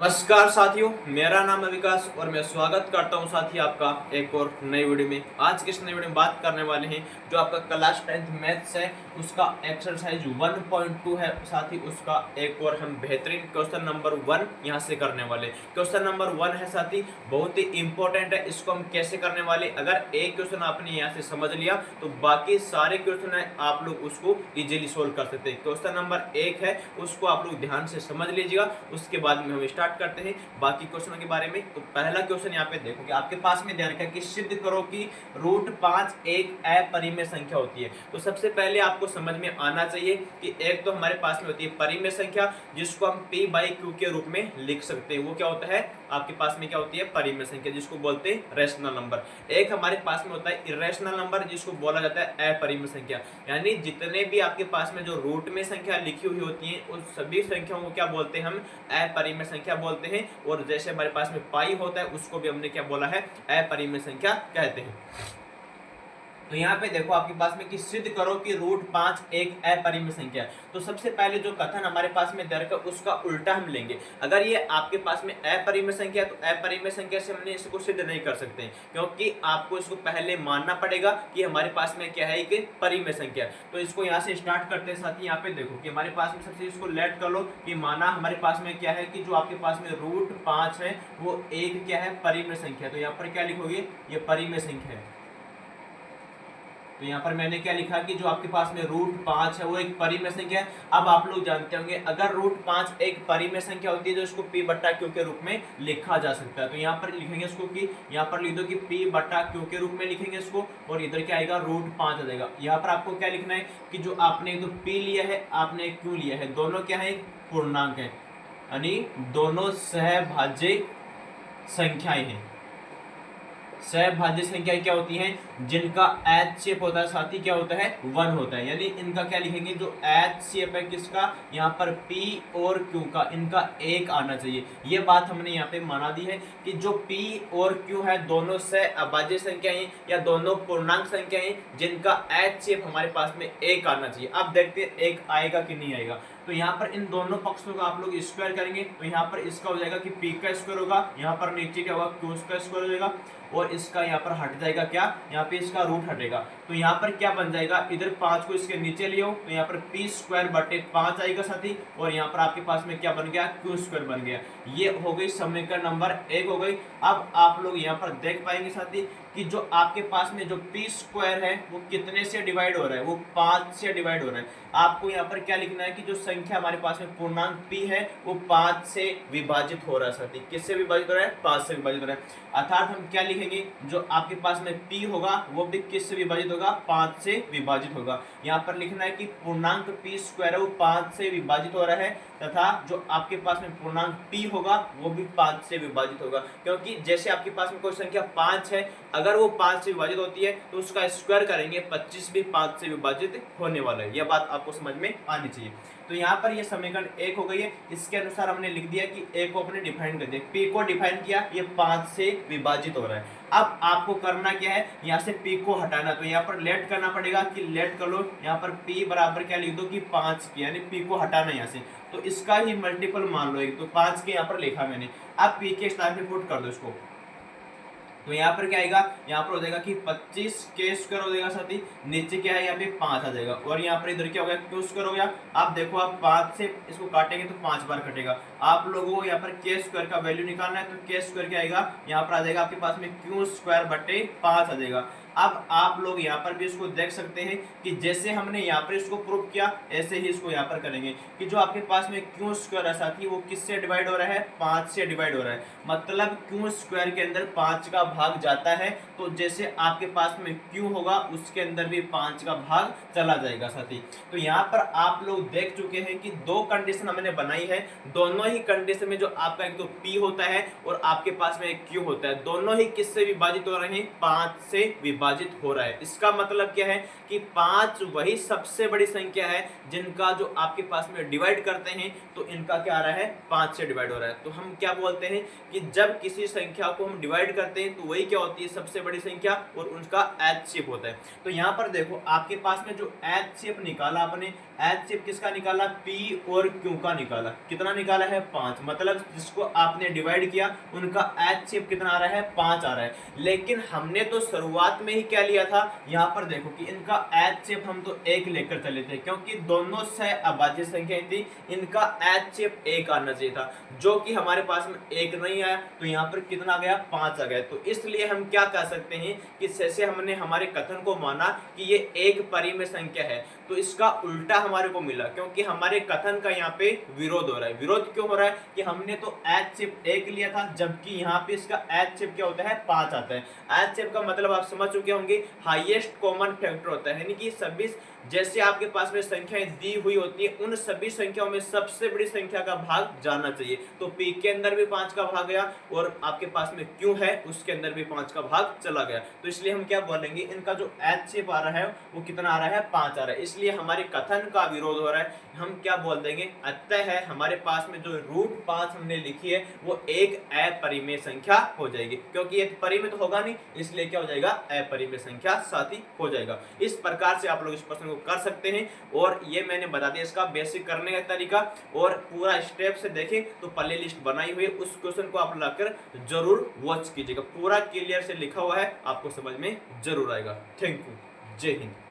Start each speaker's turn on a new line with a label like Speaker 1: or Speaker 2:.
Speaker 1: नमस्कार साथियों, मेरा नाम है विकास और मैं स्वागत करता हूं साथी आपका एक और नई वीडियो में। आज की इस नई वीडियो में बात करने वाले हैं जो आपका क्लास 10th मैथ्स है उसका एक्सरसाइज 1.2 है साथी, उसका एक और हम बेहतरीन क्वेश्चन नंबर 1 यहां से करने वाले। क्वेश्चन नंबर 1 है साथी, बहुत ही इंपॉर्टेंट है। इसको हम कैसे करने वाले, अगर एक क्वेश्चन आपने यहाँ से समझ लिया तो बाकी सारे क्वेश्चन है आप लोग उसको इजीली सोल्व कर सकते हैं। क्वेश्चन नंबर 1 है, उसको आप लोग ध्यान से समझ लीजिएगा, उसके बाद में हम स्टार्ट करते हैं बाकी क्वेश्चनों के बारे में। तो पहला क्वेश्चन यहाँ पे देखो कि आपके पास में ध्यान रखा कि सिद्ध करो कि √5 एक अपरिमेय संख्या होती है। तो सबसे पहले आपको समझ में आना चाहिए कि एक तो हमारे पास में होती है परिमेय संख्या, जिसको हम p/q के रूप में लिख सकते हैं। वो क्या होता है, आपके पास में क्या होती है परिमेय संख्या, जिसको बोलते हैं रेशनल नंबर। एक हमारे पास में होता है इरेशनल नंबर, जिसको बोला जाता है अपरिमेय संख्या। यानी जितने भी आपके पास में जो रूट में संख्या लिखी हुई होती है उन सभी संख्याओं को क्या बोलते हैं, हम अपरिमेय संख्या बोलते हैं। और जैसे हमारे पास में पाई होता है उसको भी हमने क्या बोला है, अपरिमेय संख्या कहते हैं। तो यहाँ पे देखो आपके पास में कि सिद्ध करो कि √5 एक अपरिमेय संख्या है। तो सबसे पहले जो कथन हमारे पास में दर्ज है उसका उल्टा हम लेंगे। अगर ये आपके पास में अपरिमेय संख्या है तो अपरिमेय संख्या से हमने इसको सिद्ध नहीं कर सकते, क्योंकि आपको इसको पहले मानना पड़ेगा कि हमारे पास में क्या है, एक परिमेय संख्या। तो इसको यहाँ से स्टार्ट करते हैं साथी। यहाँ पे देखो कि हमारे पास में सबसे इसको लेट कर लो कि माना हमारे पास में क्या है कि जो आपके पास में √5 है वो एक क्या है, परिमेय संख्या। तो यहाँ पर क्या लिखोगे, ये परिमेय संख्या है। तो यहाँ पर मैंने क्या लिखा कि जो आपके पास में √5 है वो एक परिमेय संख्या है। अब आप लोग जानते होंगे अगर √5 एक परिमेय संख्या होती है तो इसको p/q के रूप में लिखा जा सकता है। तो यहाँ पर लिखेंगे इसको कि यहाँ पर लिख दो कि p/q के रूप में लिखेंगे इसको, और इधर क्या आएगा, √5 आ जाएगा। यहाँ पर आपको क्या लिखना है कि जो आपने तो p लिया है, आपने q लिया है, दोनों क्या है, पूर्णांक है, यानी दोनों सहभाज्य संख्याएं हैं। सहभाज्य संख्या क्या होती हैं, जिनका एच शेप होता है साथी क्या होता है, 1 होता है। यानी इनका क्या लिखेंगे, जो एच शेप है किसका, यहाँ पर p और q का, इनका 1 आना चाहिए। ये बात हमने यहाँ पे माना दी है कि जो p और q है दोनों सहभाज्य संख्याएं या दोनों पूर्णांक संख्याएं जिनका एच शेप हमारे पास में 1 आना चाहिए। अब देखते हैं 1 आएगा कि नहीं आएगा। तो यहाँ पर इन दोनों पक्षों का आप लोग स्क्वायर करेंगे तो यहाँ पर इसका हो जाएगा कि p का स्क्वायर होगा, यहाँ पर नीचे क्या होगा, q का स्क्वायर हो जाएगा, और इसका यहाँ पर हट जाएगा क्या, यहाँ पे इसका रूट हटेगा। तो यहाँ पर क्या बन जाएगा, इधर 5 को इसके नीचे लियो तो यहाँ पर p²/5 आएगा साथी, और यहाँ पर आपके पास में क्या बन गया, q² बन गया। ये हो गई समीकरण नंबर 1 हो गई। अब आप लोग यहाँ पर देख पाएंगे साथी कि जो आपके पास में जो p² है वो कितने से डिवाइड हो रहा है, वो 5 से डिवाइड हो रहा है। आपको यहाँ पर क्या लिखना है कि जो संख्या हमारे पास में पूर्णांक p है वो 5 से विभाजित हो रहा है साथी। किससे विभाजित हो रहा है, 5 से विभाजित हो रहा है। अर्थात हम क्या लिखेंगे, जो आपके पास में p होगा वो भी किससे विभाजित होगा, 5 से विभाजित होगा। यहाँ पर लिखना है कि पूर्णांक p² है वो 5 से विभाजित हो रहा है, तथा जो आपके पास में पूर्णांक p होगा वो भी 5 से विभाजित होगा। क्योंकि जैसे आपके पास में कोई संख्या 5 है, अगर वो 5 से विभाजित होती है तो उसका स्क्वायर करेंगे, 25 भी 5 से विभाजित होने वाला है। यह बात आपको समझ में आनी चाहिए। तो यहाँ पर ये समीकरण 1 हो गई है। इसके अनुसार हमने लिख दिया कि a को अपने डिफाइन कर दिया, p को डिफाइन किया, ये 5 से विभाजित हो रहा है। अब आपको करना क्या है, यहाँ से p को हटाना। तो यहाँ पर लेट करना पड़ेगा कि लेट कर लो, यहाँ पर p बराबर क्या लिख दो कि 5 की, यानी p को हटाना यहाँ से, तो इसका ही मल्टीपल मान लो एक। तो 5 के यहाँ पर लिखा मैंने। अब p के स्थान पे पुट कर दो इसको, तो यहाँ पर क्या आएगा, यहाँ पर हो जाएगा कि 25k² हो जाएगा साथी, नीचे क्या है यहाँ पे 5 आ जाएगा, और यहाँ पर इधर क्या हो गया, q² हो गया। आप देखो आप 5 से इसको काटेंगे तो 5 बार कटेगा। आप लोगों को यहाँ पर k² का वैल्यू निकालना है, तो k² क्या आएगा, यहाँ पर आ जाएगा आपके पास में q²/5 आ जाएगा। अब आप लोग यहाँ पर भी इसको देख सकते हैं कि जैसे हमने यहाँ पर इसको प्रूव किया ऐसे ही इसको यहाँ पर करेंगे कि जो आपके पास में q² है साथी वो किससे डिवाइड हो रहा है, 5 से डिवाइड हो रहा है। मतलब q² के अंदर 5 का भाग जाता है, तो जैसे आपके पास में q होगा उसके अंदर भी 5 का भाग चला जाएगा साथी। तो यहाँ पर आप लोग देख चुके हैं कि 2 कंडीशन हमने बनाई है। दोनों ही कंडीशन में जो आपका एक तो p होता है और आपके पास में एक q होता है, दोनों ही किससे विभाजित हो रहे हैं, 5 से विभाजित विभाजित हो रहा है। इसका मतलब क्या है कि 5 वही सबसे बड़ी संख्या है जिनका जो आपके पास में डिवाइड करते हैं तो इनका क्या आ रहा है, 5 से डिवाइड हो रहा है। तो हम क्या बोलते हैं कि जब किसी संख्या को हम डिवाइड करते हैं तो वही क्या होती है, सबसे बड़ी संख्या, और उसका HCF होता है। तो यहाँ पर देखो आपके पास में जो HCF निकाला आपने, HCF किसका निकाला, P और Q का निकाला। कितना निकाला है, 5। मतलब जिसको आपने डिवाइड किया उनका HCF कितना आ रहा है, 5 आ रहा है। लेकिन हमने तो शुरुआत में ही क्या लिया था, यहाँ पर देखो कि इनका HCF हम तो 1 लेकर चले थे, क्योंकि दोनों से अभाज्य संख्या थी, इनका HCF 1 आना चाहिए था, जो कि हमारे पास में 1 नहीं आया। तो यहाँ पर कितना आ गया, 5 आ गया। तो इसलिए हम क्या कह सकते हैं कि जैसे हमने हमारे कथन को माना कि ये एक परिमेय संख्या है, तो इसका उल्टा हमारे को मिला, क्योंकि हमारे कथन का यहाँ पे विरोध हो रहा है। विरोध क्यों हो रहा है कि हमने तो HCF 1 लिया था, जबकि यहाँ पे इसका HCF क्या होता है, 5 आता है। HCF का मतलब आप समझ चुके होंगे, हाईएस्ट कॉमन फैक्टर होता है, यानी कि सभी जैसे आपके पास में संख्याएं दी हुई होती है, उन सभी संख्याओं में सबसे बड़ी संख्या का भाग जाना चाहिए। तो P के अंदर भी 5 का भाग गया, और आपके पास में Q है उसके अंदर भी 5 का भाग चला गया। तो इसलिए हम क्या बोलेंगे, इनका जो HCF आ रहा है वो कितना आ रहा है, 5 आ रहा है। इसलिए हमारे कथन का विरोध हो रहा है, हम क्या बोल देंगे, अतः है हमारे पास में जो √5 हमने लिखी है वो एक अपरिमेय संख्या हो जाएगी, क्योंकि ये परिमेय तो होगा नहीं, इसलिए क्या हो जाएगा, अपरिमेय संख्या साथ ही हो जाएगा। इस प्रकार से आप लोग इस प्रश्न को कर सकते हैं, और ये मैंने बता दिया इसका बेसिक करने का तरीका, और पूरा स्टेप से देखें तो प्ले लिस्ट बनाई हुई है, उस क्वेश्चन को आप लाकर जरूर वॉच कीजिएगा। पूरा क्लियर से लिखा हुआ है, आपको समझ में जरूर आएगा। थैंक यू, जय हिंद।